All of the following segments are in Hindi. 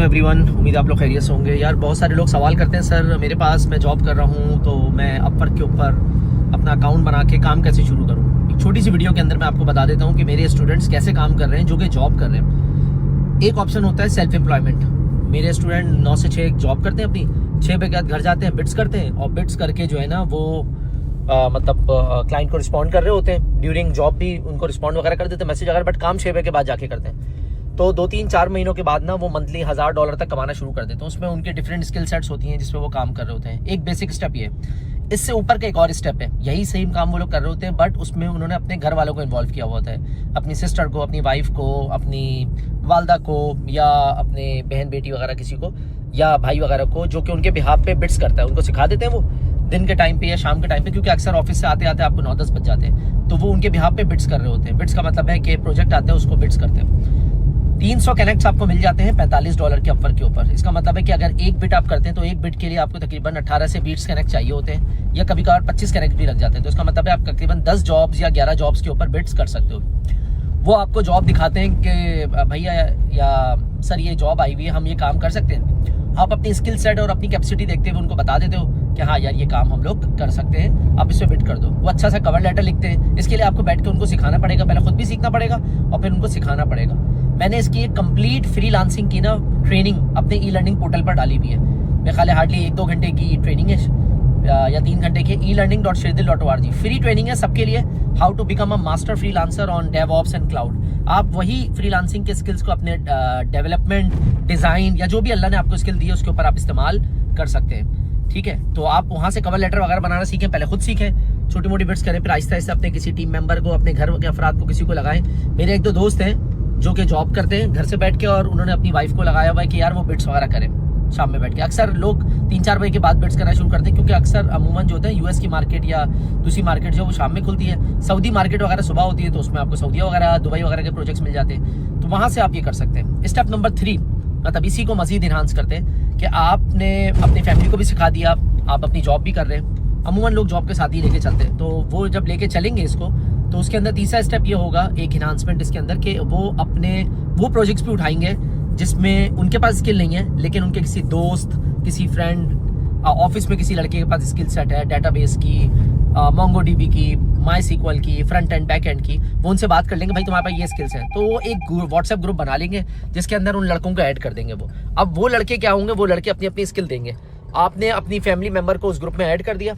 एवरीवन, उम्मीद आप लोग खैरियत से होंगे। यार बहुत सारे लोग सवाल करते हैं, सर मेरे पास मैं जॉब कर रहा हूँ तो मैं अपवर्क के ऊपर अपना अकाउंट बना के काम कैसे शुरू करूँ। एक छोटी सी वीडियो के अंदर मैं आपको बता देता हूँ कि मेरे स्टूडेंट्स कैसे काम कर रहे हैं जो कि जॉब कर रहे हैं। एक ऑप्शन होता है सेल्फ एम्प्लॉयमेंट। मेरे स्टूडेंट 9 से 6 जॉब करते हैं, अपनी 6 बजे के बाद घर जाते हैं, बिट्स करते हैं और बिट्स करके जो है ना वो क्लाइंट को रिस्पॉन्ड कर रहे होते हैं। ड्यूरिंग जॉब भी उनको रिस्पॉन्ड वगैरह कर देते हैं, मैसेज वगैरह, बट काम 6 बजे के बाद जाके करते हैं। तो 2-3-4 महीनों के बाद ना वो मंथली $1000 तक कमाना शुरू कर देते हैं। उसमें उनके डिफरेंट स्किल सेट्स होती हैं जिसपे वो काम कर रहे होते हैं। एक बेसिक स्टेप ये, इससे ऊपर का एक और स्टेप है, यही सेम काम वो लोग कर रहे होते हैं बट उसमें उन्होंने अपने घर वालों को इन्वॉल्व किया हुआ होता है, अपनी सिस्टर को, अपनी वाइफ को, अपनी वालदा को या अपने बहन बेटी वगैरह किसी को या भाई वगैरह को, जो कि उनके बिहाफ पे बिट्स करता है, उनको सिखा देते हैं वो दिन के टाइम पे या शाम के टाइम पे, क्योंकि अक्सर ऑफिस से आते आते आपको 9-10 बज जाते हैं। तो वो उनके बिहाफ पे बिट्स कर रहे होते हैं। बिट्स का मतलब है कि प्रोजेक्ट आता है उसको बिट्स करते हैं। 300 कनेक्ट्स आपको मिल जाते हैं $45 के अपवर्क के ऊपर। इसका मतलब है कि अगर एक बिट आप करते हैं तो एक बिट के लिए आपको तकरीबन 18 से 20 कनेक्ट चाहिए होते हैं या कभी कभार 25 कनेक्ट भी लग जाते हैं। तो इसका मतलब है आप तकरीबन 10 जॉब्स या 11 जॉब्स के ऊपर बिट्स कर सकते हो। वो आपको जॉब दिखाते हैं कि भैया या सर ये जॉब आई हुई है, हम ये काम कर सकते हैं। आप अपनी स्किल सेट और अपनी कैपेसिटी देखते हुए उनको बता देते हो कि हाँ यार ये काम हम लोग कर सकते हैं, आप इसमें बिट कर दो। वो अच्छा सा कवर लेटर लिखते हैं। इसके लिए आपको बैठ के उनको सिखाना पड़ेगा, पहले खुद भी सीखना पड़ेगा और फिर उनको सिखाना पड़ेगा। मैंने इसकी एक कंप्लीट फ्रीलांसिंग की ना ट्रेनिंग अपने ई लर्निंग पोर्टल पर डाली हुई है। मेरे ख्याल है हार्डली 1-2 घंटे की ट्रेनिंग है या 3 घंटे की। elearning.shirdil.org फ्री ट्रेनिंग है सबके लिए। How to become a master freelancer on DevOps and cloud. आप वही फ्रीलांसिंग के स्किल्स को अपने डेवलपमेंट, डिजाइन या जो भी अल्लाह ने आपको स्किल दी है उसके ऊपर आप इस्तेमाल कर सकते हैं। ठीक है, तो आप वहां से कवर लेटर वगैरह बनाना सीखें, पहले खुद सीखें, छोटी मोटी बिट्स करें, फिर आहिस्ता आहिस्ता अपने किसी टीम मेंबर को, अपने घर के अफराद को, किसी को लगाएं। मेरे 1-2 दोस्त हैं जो कि जॉब करते हैं घर से बैठ के और उन्होंने अपनी वाइफ को लगाया हुआ है कि यार वो बिट्स वगैरह करें शाम में बैठ के। अक्सर लोग 3-4 बजे के बाद बिट्स करना शुरू करते हैं क्योंकि अक्सर अमूमन जो होता है यूएस की मार्केट या दूसरी मार्केट जो वो शाम में खुलती है। सऊदी मार्केट वगैरह सुबह होती है तो उसमें आपको सऊदी वगैरह, दुबई वगैरह के प्रोजेक्ट्स मिल जाते हैं। तो वहाँ से आप ये कर सकते हैं। स्टेप नंबर 3, मतलब इसी को मजीद इन्हांस करते हैं कि आपने अपनी फैमिली को भी सिखा दिया, आप अपनी जॉब भी कर रहे हैं। अमूमन लोग जॉब के साथ ही लेके चलते हैं, तो वो जब लेके चलेंगे इसको तो उसके अंदर तीसरा स्टेप ये होगा, एक इन्हांसमेंट इसके अंदर, कि वो अपने वो प्रोजेक्ट्स भी उठाएंगे जिसमें उनके पास स्किल नहीं है लेकिन उनके किसी दोस्त, किसी फ्रेंड, ऑफिस में किसी लड़के के पास स्किल सेट है, डेटाबेस की, मोंगोडीबी की, माई सीक्वल की, फ्रंट एंड बैक एंड की। वो उनसे बात कर लेंगे, भाई तुम्हारे पास ये स्किल्स हैं, तो वो एक व्हाट्सएप ग्रुप बना लेंगे जिसके अंदर उन लड़कों को ऐड कर देंगे। वो अब वो लड़के क्या होंगे, वो लड़के अपनी अपनी स्किल देंगे। आपने अपनी फैमिली मेम्बर को उस ग्रुप में ऐड कर दिया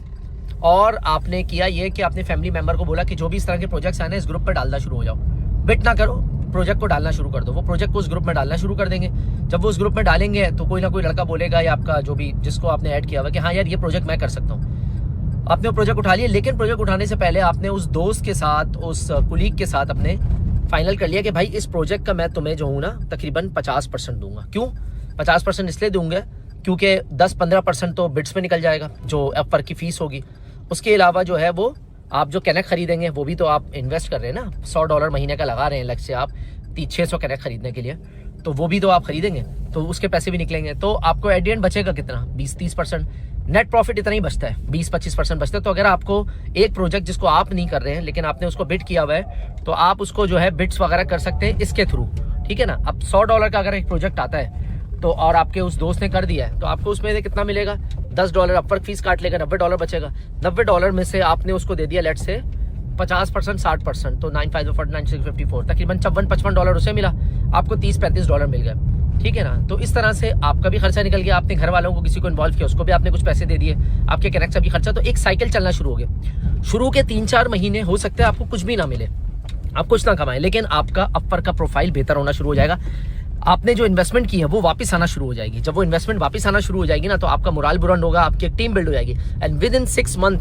और आपने किया ये कि आपने फैमिली मेम्बर को बोला कि जो भी इस तरह के प्रोजेक्ट्स आए ना इस ग्रुप पर डालना शुरू हो जाओ, बिट ना करो, प्रोजेक्ट को डालना शुरू कर दो। वो प्रोजेक्ट को उस ग्रुप में डालना शुरू कर देंगे। जब वो उस ग्रुप में डालेंगे तो कोई ना कोई लड़का बोलेगा या आपका जो भी जिसको आपने ऐड किया हुआ कि हाँ यार ये प्रोजेक्ट मैं कर सकता हूँ। आपने वो प्रोजेक्ट उठा लिया, लेकिन प्रोजेक्ट उठाने से पहले आपने उस दोस्त के साथ, उस कुलीग के साथ अपने फाइनल कर लिया कि भाई इस प्रोजेक्ट का मैं तुम्हें जो हूँ ना तकरीबन 50% दूंगा। क्यों 50% इसलिए दूंगा क्योंकि 10-15% तो बिट्स में निकल जाएगा जो अपवर्क की फीस होगी। उसके अलावा जो है वो आप जो कनेक्ट खरीदेंगे वो भी तो आप इन्वेस्ट कर रहे हैं ना, $100 महीने का लगा रहे हैं लक्ष्य से आप 600 कनेक्ट खरीदने के लिए, तो वो भी तो आप खरीदेंगे तो उसके पैसे भी निकलेंगे। तो आपको एट द एंड बचेगा कितना, 20-30%। नेट प्रॉफिट इतना ही बचता है, 20-25% बचता है। तो अगर आपको एक प्रोजेक्ट जिसको आप नहीं कर रहे हैं लेकिन आपने उसको बिट किया हुआ है तो आप उसको जो है बिट्स वगैरह कर सकते हैं इसके थ्रू। ठीक है ना। अब $100 का अगर एक प्रोजेक्ट आता है तो और आपके उस दोस्त ने कर दिया है तो आपको उसमें से कितना मिलेगा, $10 अपवर्क फीस काट लेगा, $90 बचेगा। $90 में से आपने उसको दे दिया लेट से 50%, 60%, तो 9,549,654 तकरीबन $55-55 उसे मिला, आपको $30-35 मिल गए। ठीक है ना। तो इस तरह से आपका भी खर्चा निकल गया, आपने घर वालों को किसी को इन्वॉल्व किया, उसको भी आपने कुछ पैसे दे दिए, आपके कनेक्ट का भी खर्चा, तो एक साइकिल चलना शुरू हो गया। शुरू के 3-4 महीने हो सकते हैं आपको कुछ भी ना मिले, आप कुछ ना कमाएं, लेकिन आपका अपवर्क का प्रोफाइल बेहतर होना शुरू हो जाएगा। आपने जो इन्वेस्टमेंट की है वो वापस आना शुरू हो जाएगी। जब वो इन्वेस्टमेंट वापस आना शुरू हो जाएगी ना तो आपका मोरल बुलंद होगा, आपकी एक टीम बिल्ड हो जाएगी एंड विद इन 6 मंथ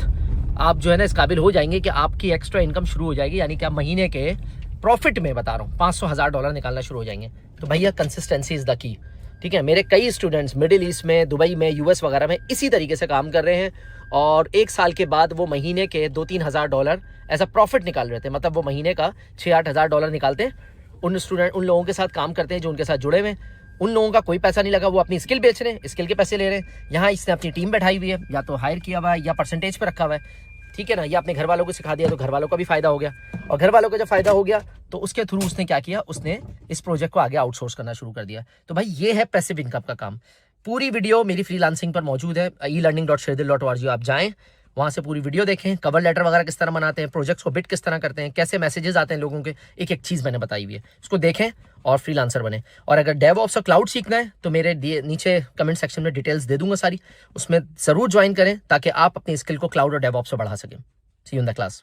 आप जो है ना इस काबिल हो जाएंगे कि आपकी एक्स्ट्रा इनकम शुरू हो जाएगी, यानी कि आप महीने के प्रॉफिट में बता रहा हूँ $500,000 निकालना शुरू हो जाएंगे। तो भैया कंसिस्टेंसी इज द की। ठीक है, मेरे कई स्टूडेंट्स मिडिल ईस्ट में, दुबई में, यूएस वगैरह में इसी तरीके से काम कर रहे हैं और 1 साल के बाद वो महीने के $2-3 ऐसा प्रॉफिट निकाल रहे थे। मतलब वो महीने का $6-8 निकालते हैं। उन लोगों के साथ काम करते हैं जो उनके साथ जुड़े हुए हैं, उन लोगों का कोई पैसा नहीं लगा, वो अपनी स्किल बेच रहे हैं, स्किल के पैसे ले रहे हैं। यहाँ इसने अपनी टीम बैठाई हुई है, या तो हायर किया हुआ है या परसेंटेज पे रखा हुआ है। ठीक है ना, ये अपने घर वालों को सिखा दिया तो घर वालों का भी फायदा हो गया, और घर वालों का जब फायदा हो गया तो उसके थ्रू उसने क्या किया, उसने इस प्रोजेक्ट को आगे आउटसोर्स करना शुरू कर दिया। तो भाई ये है पैसिव इनकम का काम। पूरी वीडियो मेरी फ्रीलांसिंग पर मौजूद है, elearning.sherdill.org, आप जाएं वहां से पूरी वीडियो देखें, कवर लेटर वगैरह किस तरह बनाते हैं, प्रोजेक्ट्स को बिट किस तरह करते हैं, कैसे मैसेजेस आते हैं लोगों के, एक एक चीज मैंने बताई हुई है, उसको देखें और फ्रीलांसर बने। और अगर डेवऑप्स और क्लाउड सीखना है तो मेरे नीचे कमेंट सेक्शन में डिटेल्स दे दूंगा सारी, उसमें जरूर ज्वाइन करें ताकि आप अपनी स्किल को क्लाउड और डेवऑप्स से बढ़ा सकें। सी यू इन द क्लास।